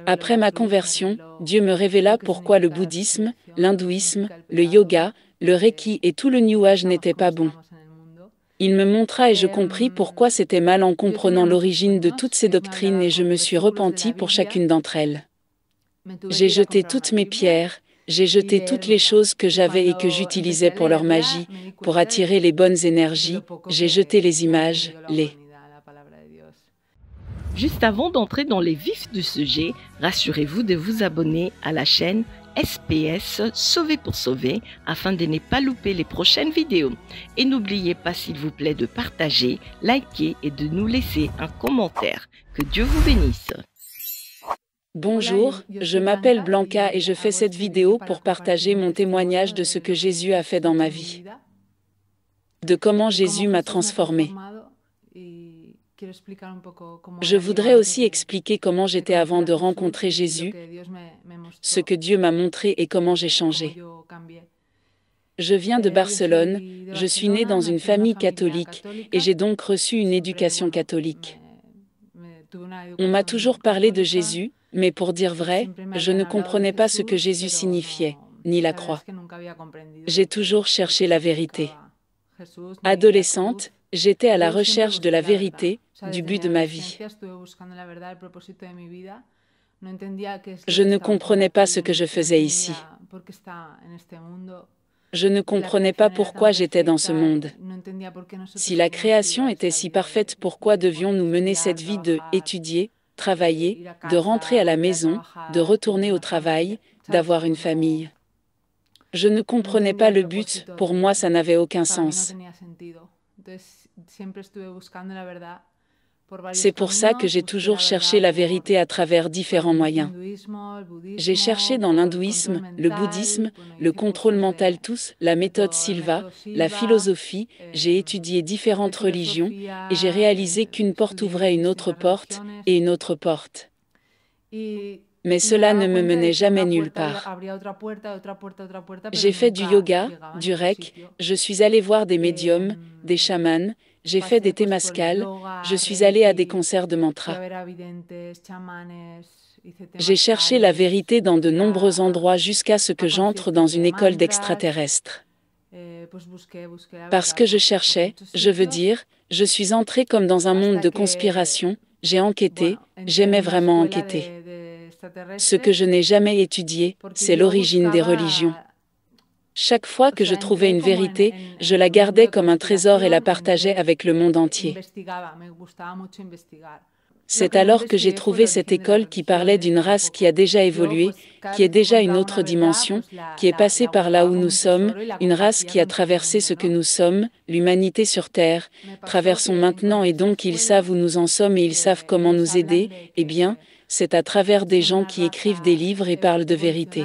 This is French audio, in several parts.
Après ma conversion, Dieu me révéla pourquoi le bouddhisme, l'hindouisme, le yoga, le reiki et tout le New Age n'étaient pas bons. Il me montra et je compris pourquoi c'était mal en comprenant l'origine de toutes ces doctrines et je me suis repenti pour chacune d'entre elles. J'ai jeté toutes mes pierres, j'ai jeté toutes les choses que j'avais et que j'utilisais pour leur magie, pour attirer les bonnes énergies, j'ai jeté les images, Juste avant d'entrer dans les vifs du sujet, rassurez-vous de vous abonner à la chaîne SPS Sauver pour Sauver afin de ne pas louper les prochaines vidéos. Et n'oubliez pas s'il vous plaît de partager, liker et de nous laisser un commentaire. Que Dieu vous bénisse. Bonjour, je m'appelle Blanca et je fais cette vidéo pour partager mon témoignage de ce que Jésus a fait dans ma vie, de comment Jésus m'a transformée. Je voudrais aussi expliquer comment j'étais avant de rencontrer Jésus, ce que Dieu m'a montré et comment j'ai changé. Je viens de Barcelone, je suis née dans une famille catholique et j'ai donc reçu une éducation catholique. On m'a toujours parlé de Jésus, mais pour dire vrai, je ne comprenais pas ce que Jésus signifiait, ni la croix. J'ai toujours cherché la vérité. Adolescente, j'étais à la recherche de la vérité, du but de ma vie. Je ne comprenais pas ce que je faisais ici. Je ne comprenais pas pourquoi j'étais dans ce monde. Si la création était si parfaite, pourquoi devions-nous mener cette vie de étudier, travailler, de rentrer à la maison, de retourner au travail, d'avoir une famille? Je ne comprenais pas le but, pour moi ça n'avait aucun sens. C'est pour ça que j'ai toujours cherché la vérité à travers différents moyens. J'ai cherché dans l'hindouisme, le bouddhisme, le contrôle mental tous, la méthode Silva, la philosophie, j'ai étudié différentes religions et j'ai réalisé qu'une porte ouvrait une autre porte et une autre porte. Mais cela ne me menait jamais nulle part. J'ai fait du yoga, du reiki, je suis allée voir des médiums, des chamans, j'ai fait des temazcal, je suis allée à des concerts de mantra. J'ai cherché la vérité dans de nombreux endroits jusqu'à ce que j'entre dans une école d'extraterrestres. Parce que je cherchais, je veux dire, je suis entrée comme dans un monde de conspiration, j'ai enquêté, j'aimais vraiment enquêter. Ce que je n'ai jamais étudié, c'est l'origine des religions. Chaque fois que je trouvais une vérité, je la gardais comme un trésor et la partageais avec le monde entier. C'est alors que j'ai trouvé cette école qui parlait d'une race qui a déjà évolué, qui est déjà une autre dimension, qui est passée par là où nous sommes, une race qui a traversé ce que nous sommes, l'humanité sur Terre, traversons maintenant et donc ils savent où nous en sommes et ils savent comment nous aider, eh bien, c'est à travers des gens qui écrivent des livres et parlent de vérité.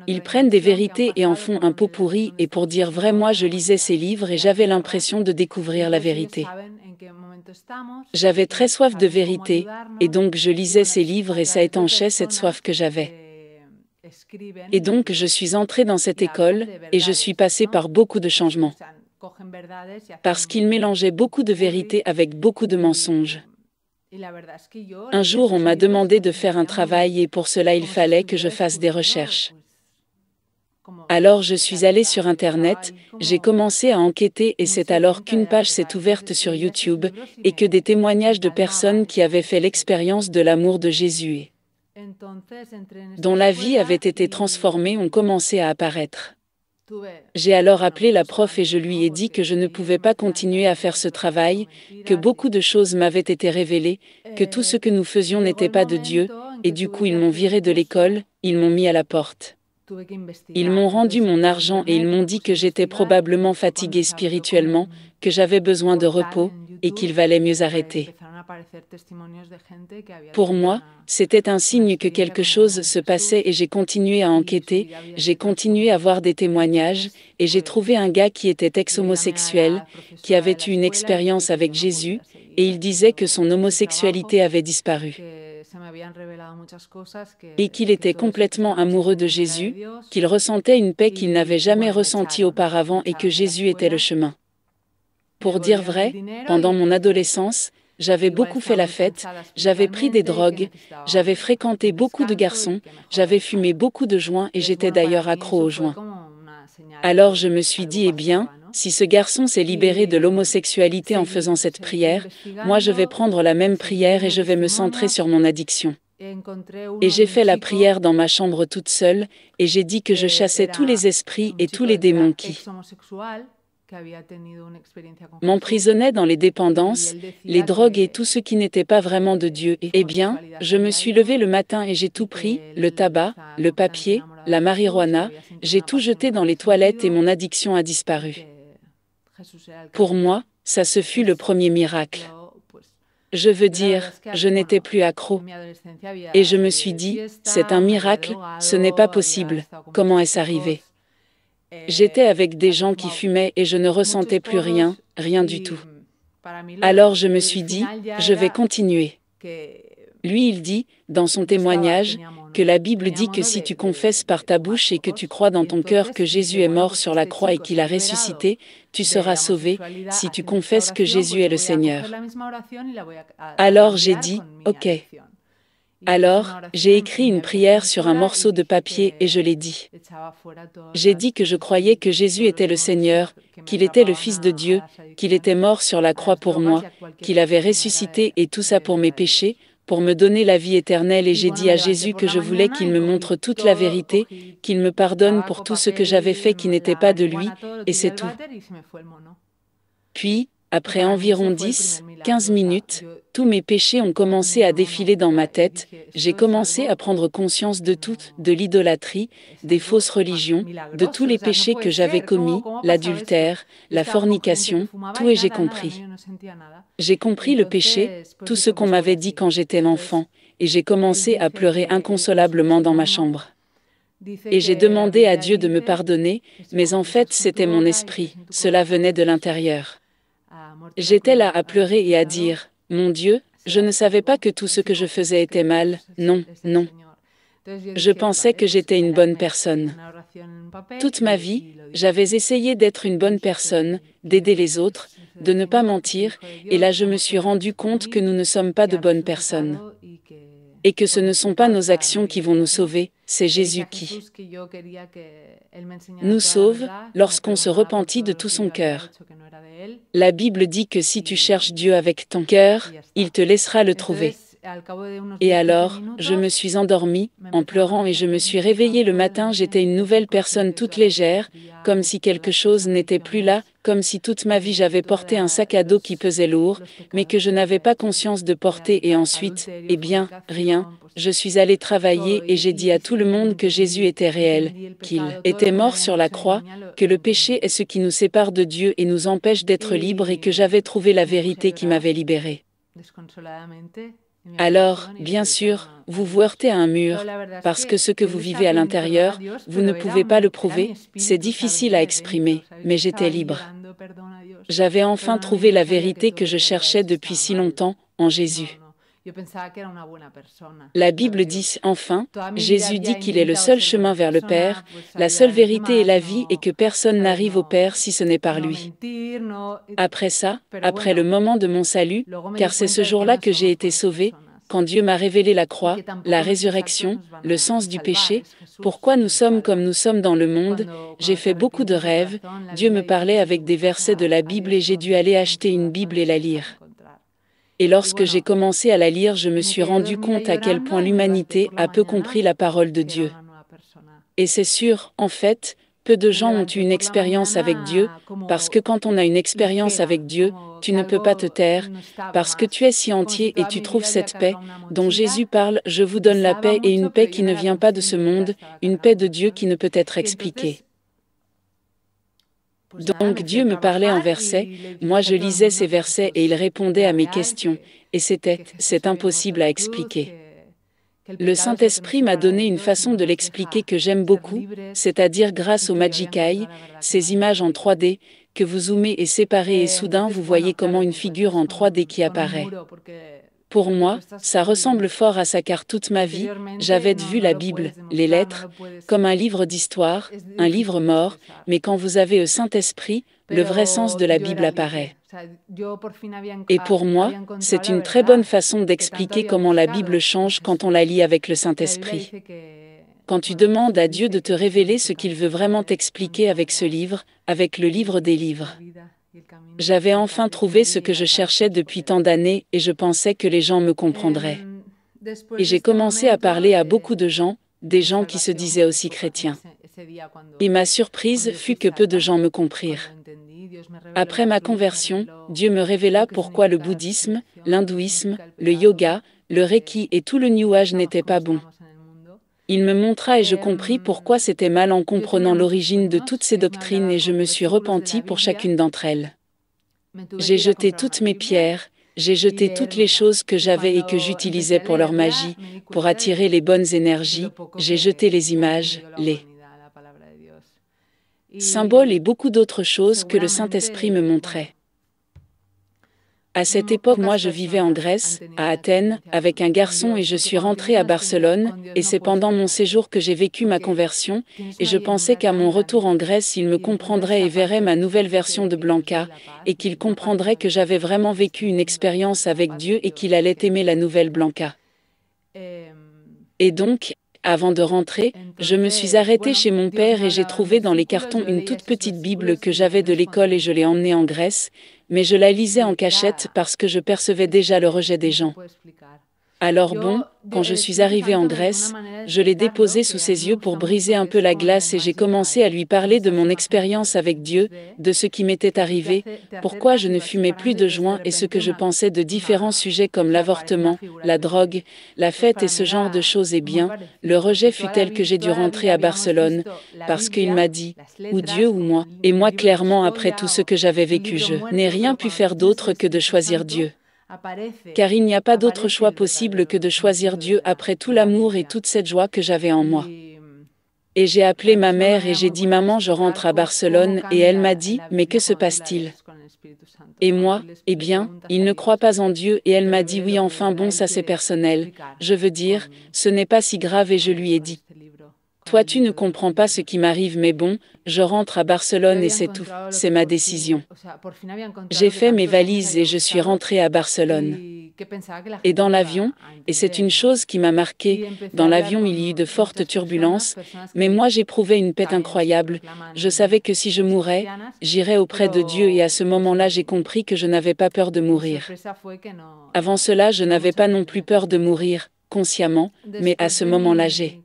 Ils prennent des vérités et en font un pot pourri et pour dire vrai, moi je lisais ces livres et j'avais l'impression de découvrir la vérité. J'avais très soif de vérité et donc je lisais ces livres et ça étanchait cette soif que j'avais. Et donc je suis entrée dans cette école et je suis passée par beaucoup de changements. Parce qu'ils mélangeaient beaucoup de vérité avec beaucoup de mensonges. Un jour, on m'a demandé de faire un travail et pour cela, il fallait que je fasse des recherches. Alors, je suis allée sur Internet, j'ai commencé à enquêter et c'est alors qu'une page s'est ouverte sur YouTube et que des témoignages de personnes qui avaient fait l'expérience de l'amour de Jésus et dont la vie avait été transformée ont commencé à apparaître. J'ai alors appelé la prof et je lui ai dit que je ne pouvais pas continuer à faire ce travail, que beaucoup de choses m'avaient été révélées, que tout ce que nous faisions n'était pas de Dieu, et du coup ils m'ont viré de l'école, ils m'ont mis à la porte. Ils m'ont rendu mon argent et ils m'ont dit que j'étais probablement fatiguée spirituellement, que j'avais besoin de repos, et qu'il valait mieux arrêter. Pour moi, c'était un signe que quelque chose se passait et j'ai continué à enquêter, j'ai continué à voir des témoignages, et j'ai trouvé un gars qui était ex-homosexuel, qui avait eu une expérience avec Jésus, et il disait que son homosexualité avait disparu. Et qu'il était complètement amoureux de Jésus, qu'il ressentait une paix qu'il n'avait jamais ressentie auparavant et que Jésus était le chemin. Pour dire vrai, pendant mon adolescence, j'avais beaucoup fait la fête, j'avais pris des drogues, j'avais fréquenté beaucoup de garçons, j'avais fumé beaucoup de joints et j'étais d'ailleurs accro aux joints. Alors je me suis dit, eh bien, si ce garçon s'est libéré de l'homosexualité en faisant cette prière, moi je vais prendre la même prière et je vais me centrer sur mon addiction. Et j'ai fait la prière dans ma chambre toute seule, et j'ai dit que je chassais tous les esprits et tous les démons qui m'emprisonnaient dans les dépendances, les drogues et tout ce qui n'était pas vraiment de Dieu. Eh bien, je me suis levée le matin et j'ai tout pris, le tabac, le papier, la marijuana, j'ai tout jeté dans les toilettes et mon addiction a disparu. Pour moi, ça ce fut le premier miracle. Je veux dire, je n'étais plus accro. Et je me suis dit, c'est un miracle, ce n'est pas possible, comment est-ce arrivé? J'étais avec des gens qui fumaient et je ne ressentais plus rien, rien du tout. Alors je me suis dit, je vais continuer. Lui, il dit, dans son témoignage, que la Bible dit que si tu confesses par ta bouche et que tu crois dans ton cœur que Jésus est mort sur la croix et qu'il a ressuscité, tu seras sauvé, si tu confesses que Jésus est le Seigneur. Alors j'ai dit, ok. Alors, j'ai écrit une prière sur un morceau de papier et je l'ai dit. J'ai dit que je croyais que Jésus était le Seigneur, qu'il était le Fils de Dieu, qu'il était mort sur la croix pour moi, qu'il avait ressuscité et tout ça pour mes péchés, pour me donner la vie éternelle, et j'ai dit à Jésus que je voulais qu'il me montre toute la vérité, qu'il me pardonne pour tout ce que j'avais fait qui n'était pas de lui, et c'est tout. Puis, après environ 10-15 minutes, tous mes péchés ont commencé à défiler dans ma tête, j'ai commencé à prendre conscience de tout, de l'idolâtrie, des fausses religions, de tous les péchés que j'avais commis, l'adultère, la fornication, tout, et j'ai compris. J'ai compris le péché, tout ce qu'on m'avait dit quand j'étais l'enfant, et j'ai commencé à pleurer inconsolablement dans ma chambre. Et j'ai demandé à Dieu de me pardonner, mais en fait c'était mon esprit, cela venait de l'intérieur. J'étais là à pleurer et à dire, « Mon Dieu, je ne savais pas que tout ce que je faisais était mal, non, non. » Je pensais que j'étais une bonne personne. Toute ma vie, j'avais essayé d'être une bonne personne, d'aider les autres, de ne pas mentir, et là je me suis rendu compte que nous ne sommes pas de bonnes personnes. Et que ce ne sont pas nos actions qui vont nous sauver, c'est Jésus qui nous sauve lorsqu'on se repentit de tout son cœur. La Bible dit que si tu cherches Dieu avec ton cœur, il te laissera le trouver. Et alors, je me suis endormie, en pleurant, et je me suis réveillée le matin, j'étais une nouvelle personne toute légère, comme si quelque chose n'était plus là, comme si toute ma vie j'avais porté un sac à dos qui pesait lourd, mais que je n'avais pas conscience de porter, et ensuite, eh bien, rien, je suis allée travailler et j'ai dit à tout le monde que Jésus était réel, qu'il était mort sur la croix, que le péché est ce qui nous sépare de Dieu et nous empêche d'être libres, et que j'avais trouvé la vérité qui m'avait libérée. Alors, bien sûr, vous vous heurtez à un mur, parce que ce que vous vivez à l'intérieur, vous ne pouvez pas le prouver, c'est difficile à exprimer, mais j'étais libre. J'avais enfin trouvé la vérité que je cherchais depuis si longtemps, en Jésus. La Bible dit enfin, Jésus dit qu'il est le seul chemin vers le Père, la seule vérité et la vie, et que personne n'arrive au Père si ce n'est par lui. Après ça, après le moment de mon salut, car c'est ce jour-là que j'ai été sauvé, quand Dieu m'a révélé la croix, la résurrection, le sens du péché, pourquoi nous sommes comme nous sommes dans le monde, j'ai fait beaucoup de rêves, Dieu me parlait avec des versets de la Bible et j'ai dû aller acheter une Bible et la lire. Et lorsque j'ai commencé à la lire, je me suis rendu compte à quel point l'humanité a peu compris la parole de Dieu. Et c'est sûr, en fait, peu de gens ont eu une expérience avec Dieu, parce que quand on a une expérience avec Dieu, tu ne peux pas te taire, parce que tu es si entier et tu trouves cette paix, dont Jésus parle, je vous donne la paix, et une paix qui ne vient pas de ce monde, une paix de Dieu qui ne peut être expliquée. Donc Dieu me parlait en versets, moi je lisais ces versets et il répondait à mes questions, et c'est impossible à expliquer. Le Saint-Esprit m'a donné une façon de l'expliquer que j'aime beaucoup, c'est-à-dire grâce au Magic Eye, ces images en 3D, que vous zoomez et séparez et soudain vous voyez comment une figure en 3D qui apparaît. Pour moi, ça ressemble fort à ça car toute ma vie, j'avais vu la Bible, les lettres, comme un livre d'histoire, un livre mort, mais quand vous avez le Saint-Esprit, le vrai sens de la Bible apparaît. Et pour moi, c'est une très bonne façon d'expliquer comment la Bible change quand on la lit avec le Saint-Esprit. Quand tu demandes à Dieu de te révéler ce qu'il veut vraiment t'expliquer avec ce livre, avec le livre des livres. J'avais enfin trouvé ce que je cherchais depuis tant d'années et je pensais que les gens me comprendraient. Et j'ai commencé à parler à beaucoup de gens, des gens qui se disaient aussi chrétiens. Et ma surprise fut que peu de gens me comprirent. Après ma conversion, Dieu me révéla pourquoi le bouddhisme, l'hindouisme, le yoga, le reiki et tout le New Age n'étaient pas bons. Il me montra et je compris pourquoi c'était mal en comprenant l'origine de toutes ces doctrines et je me suis repenti pour chacune d'entre elles. J'ai jeté toutes mes pierres, j'ai jeté toutes les choses que j'avais et que j'utilisais pour leur magie, pour attirer les bonnes énergies, j'ai jeté les images, les symboles et beaucoup d'autres choses que le Saint-Esprit me montrait. À cette époque, moi je vivais en Grèce, à Athènes, avec un garçon et je suis rentrée à Barcelone, et c'est pendant mon séjour que j'ai vécu ma conversion, et je pensais qu'à mon retour en Grèce, il me comprendrait et verrait ma nouvelle version de Blanca, et qu'il comprendrait que j'avais vraiment vécu une expérience avec Dieu et qu'il allait aimer la nouvelle Blanca. Et donc, avant de rentrer, je me suis arrêtée chez mon père et j'ai trouvé dans les cartons une toute petite Bible que j'avais de l'école et je l'ai emmenée en Grèce, mais je la lisais en cachette parce que je percevais déjà le rejet des gens. Alors bon, quand je suis arrivée en Grèce, je l'ai déposé sous ses yeux pour briser un peu la glace et j'ai commencé à lui parler de mon expérience avec Dieu, de ce qui m'était arrivé, pourquoi je ne fumais plus de joint et ce que je pensais de différents sujets comme l'avortement, la drogue, la fête et ce genre de choses. Et bien, le rejet fut tel que j'ai dû rentrer à Barcelone, parce qu'il m'a dit, ou Dieu ou moi, et moi clairement après tout ce que j'avais vécu je n'ai rien pu faire d'autre que de choisir Dieu. Car il n'y a pas d'autre choix possible que de choisir Dieu après tout l'amour et toute cette joie que j'avais en moi. Et j'ai appelé ma mère et j'ai dit « Maman, je rentre à Barcelone » et elle m'a dit « Mais que se passe-t-il » Et moi, eh bien, il ne croit pas en Dieu et elle m'a dit « Oui, enfin bon, ça c'est personnel. Je veux dire, ce n'est pas si grave » et je lui ai dit « Toi tu ne comprends pas ce qui m'arrive mais bon, je rentre à Barcelone et c'est tout, c'est ma décision. » J'ai fait mes valises et je suis rentrée à Barcelone. Et dans l'avion, et c'est une chose qui m'a marquée, dans l'avion il y a eu de fortes turbulences, mais moi j'éprouvais une paix incroyable, je savais que si je mourais, j'irais auprès de Dieu et à ce moment-là j'ai compris que je n'avais pas peur de mourir. Avant cela je n'avais pas non plus peur de mourir, consciemment, mais à ce moment-là j'ai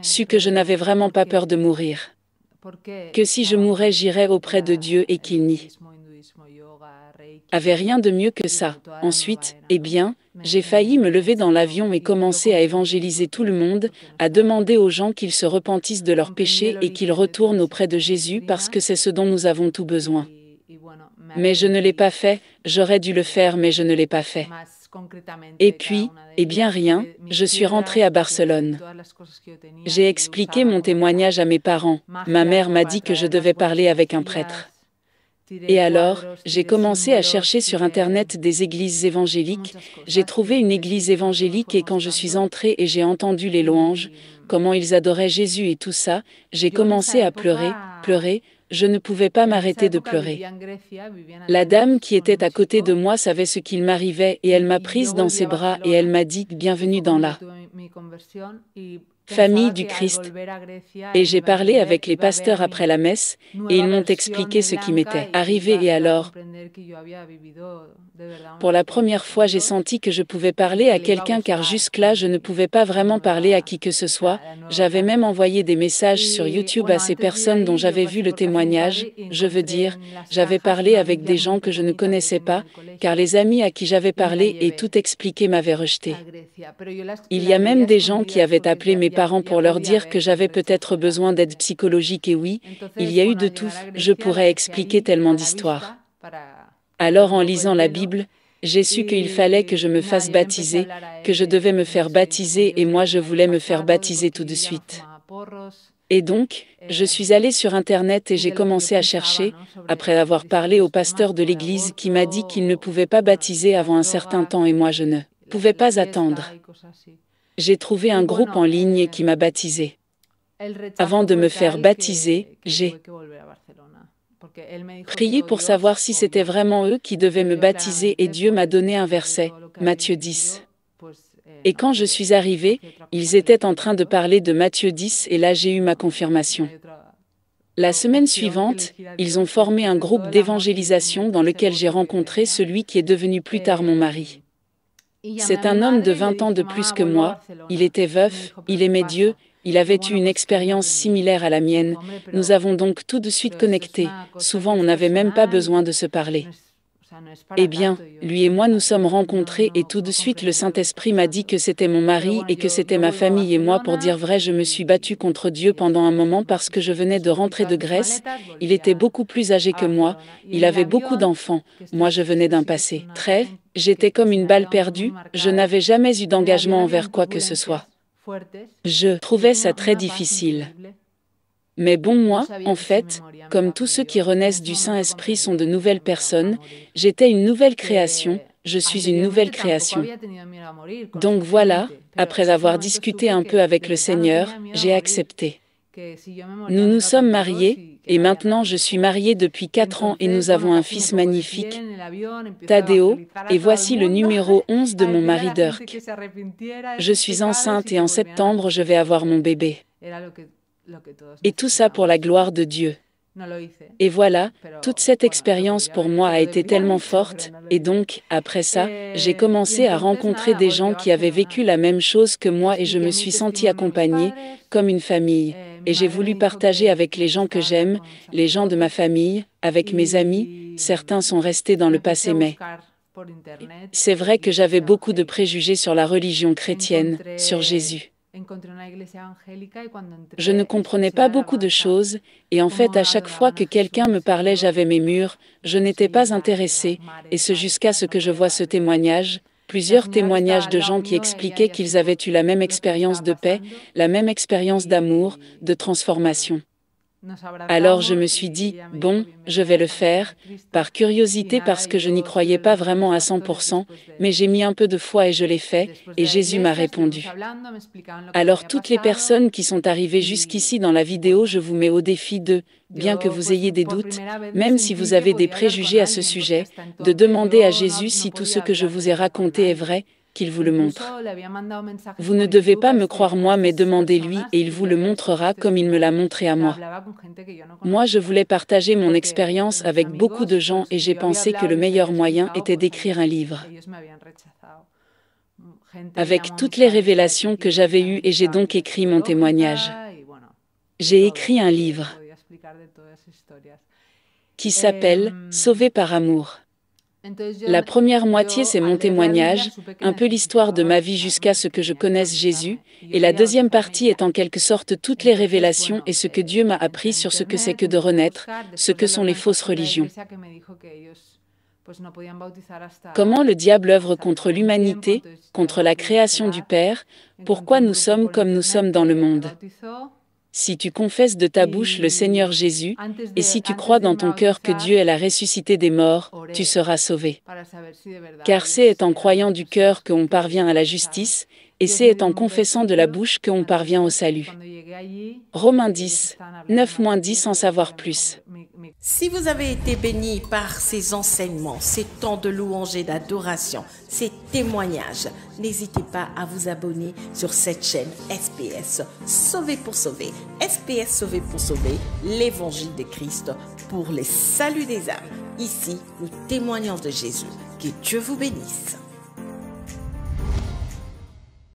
su que je n'avais vraiment pas peur de mourir. Que si je mourais j'irais auprès de Dieu et qu'il n'y avait rien de mieux que ça. Ensuite, eh bien, j'ai failli me lever dans l'avion et commencer à évangéliser tout le monde, à demander aux gens qu'ils se repentissent de leurs péchés et qu'ils retournent auprès de Jésus parce que c'est ce dont nous avons tout besoin. Mais je ne l'ai pas fait, j'aurais dû le faire mais je ne l'ai pas fait. Et puis, eh bien rien, je suis rentrée à Barcelone. J'ai expliqué mon témoignage à mes parents, ma mère m'a dit que je devais parler avec un prêtre. Et alors, j'ai commencé à chercher sur Internet des églises évangéliques, j'ai trouvé une église évangélique et quand je suis entrée et j'ai entendu les louanges, comment ils adoraient Jésus et tout ça, j'ai commencé à pleurer, je ne pouvais pas m'arrêter de pleurer. La dame qui était à côté de moi savait ce qu'il m'arrivait et elle m'a prise dans ses bras et elle m'a dit « Bienvenue dans la famille du Christ ». Et j'ai parlé avec les pasteurs après la messe et ils m'ont expliqué ce qui m'était arrivé et alors, pour la première fois, j'ai senti que je pouvais parler à quelqu'un car jusque-là, je ne pouvais pas vraiment parler à qui que ce soit. J'avais même envoyé des messages sur YouTube à ces personnes dont j'avais vu le témoignage. Je veux dire, j'avais parlé avec des gens que je ne connaissais pas, car les amis à qui j'avais parlé et tout expliqué m'avaient rejeté. Il y a même des gens qui avaient appelé mes parents pour leur dire que j'avais peut-être besoin d'aide psychologique et oui, il y a eu de tout, je pourrais expliquer tellement d'histoires. Alors en lisant la Bible, j'ai su qu'il fallait que je me fasse baptiser, que je devais me faire baptiser et moi je voulais me faire baptiser tout de suite. Et donc, Je suis allée sur Internet et j'ai commencé à chercher, après avoir parlé au pasteur de l'église qui m'a dit qu'il ne pouvait pas baptiser avant un certain temps et moi je ne pouvais pas attendre. J'ai trouvé un groupe en ligne qui m'a baptisé. Avant de me faire baptiser, j'ai prié pour savoir si c'était vraiment eux qui devaient me baptiser et Dieu m'a donné un verset, Matthieu 10. Et quand je suis arrivée, ils étaient en train de parler de Matthieu 10 et là j'ai eu ma confirmation. La semaine suivante, ils ont formé un groupe d'évangélisation dans lequel j'ai rencontré celui qui est devenu plus tard mon mari. C'est un homme de 20 ans de plus que moi, il était veuf, il aimait Dieu, il avait eu une expérience similaire à la mienne, nous avons donc tout de suite connecté, souvent on n'avait même pas besoin de se parler. Eh bien, lui et moi nous sommes rencontrés et tout de suite le Saint-Esprit m'a dit que c'était mon mari et que c'était ma famille et moi pour dire vrai je me suis battue contre Dieu pendant un moment parce que je venais de rentrer de Grèce, il était beaucoup plus âgé que moi, il avait beaucoup d'enfants, moi je venais d'un passé très, j'étais comme une balle perdue, je n'avais jamais eu d'engagement envers quoi que ce soit. Je trouvais ça très difficile. Mais bon moi, en fait, comme tous ceux qui renaissent du Saint-Esprit sont de nouvelles personnes, j'étais une nouvelle création, je suis une nouvelle création. Donc voilà, après avoir discuté un peu avec le Seigneur, j'ai accepté. Nous nous sommes mariés, et maintenant je suis mariée depuis 4 ans et nous avons un fils magnifique, Tadeo, et voici le numéro 11 de mon mari Dirk. Je suis enceinte et en septembre je vais avoir mon bébé. Et tout ça pour la gloire de Dieu. Et voilà, toute cette expérience pour moi a été tellement forte, et donc, après ça, j'ai commencé à rencontrer des gens qui avaient vécu la même chose que moi et je me suis sentie accompagnée, comme une famille, et j'ai voulu partager avec les gens que j'aime, les gens de ma famille, avec mes amis, certains sont restés dans le passé mais c'est vrai que j'avais beaucoup de préjugés sur la religion chrétienne, sur Jésus. Je ne comprenais pas beaucoup de choses, et en fait à chaque fois que quelqu'un me parlait j'avais mes murs, je n'étais pas intéressée, et ce jusqu'à ce que je vois ce témoignage, plusieurs témoignages de gens qui expliquaient qu'ils avaient eu la même expérience de paix, la même expérience d'amour, de transformation. Alors je me suis dit, bon, je vais le faire, par curiosité parce que je n'y croyais pas vraiment à 100%, mais j'ai mis un peu de foi et je l'ai fait, et Jésus m'a répondu. Alors toutes les personnes qui sont arrivées jusqu'ici dans la vidéo, je vous mets au défi de, bien que vous ayez des doutes, même si vous avez des préjugés à ce sujet, de demander à Jésus si tout ce que je vous ai raconté est vrai, qu'il vous le montre. Vous ne devez pas me croire moi mais demandez-lui et il vous le montrera comme il me l'a montré à moi. Moi je voulais partager mon expérience avec beaucoup de gens et j'ai pensé que le meilleur moyen était d'écrire un livre. Avec toutes les révélations que j'avais eues et j'ai donc écrit mon témoignage. J'ai écrit un livre qui s'appelle « Sauvé par amour ». La première moitié, c'est mon témoignage, un peu l'histoire de ma vie jusqu'à ce que je connaisse Jésus, et la deuxième partie est en quelque sorte toutes les révélations et ce que Dieu m'a appris sur ce que c'est que de renaître, ce que sont les fausses religions. Comment le diable œuvre contre l'humanité, contre la création du Père, pourquoi nous sommes comme nous sommes dans le monde. Si tu confesses de ta bouche le Seigneur Jésus, et si tu crois dans ton cœur que Dieu est la ressuscité des morts, tu seras sauvé. Car c'est en croyant du cœur qu'on parvient à la justice, et c'est en confessant de la bouche qu'on parvient au salut. Romains 10, 9-10 sans savoir plus. Si vous avez été bénis par ces enseignements, ces temps de louange et d'adoration, ces témoignages, n'hésitez pas à vous abonner sur cette chaîne SPS Sauvé pour sauver. SPS Sauvé pour sauver, l'évangile de Christ pour les saluts des âmes. Ici, nous témoignons de Jésus. Que Dieu vous bénisse.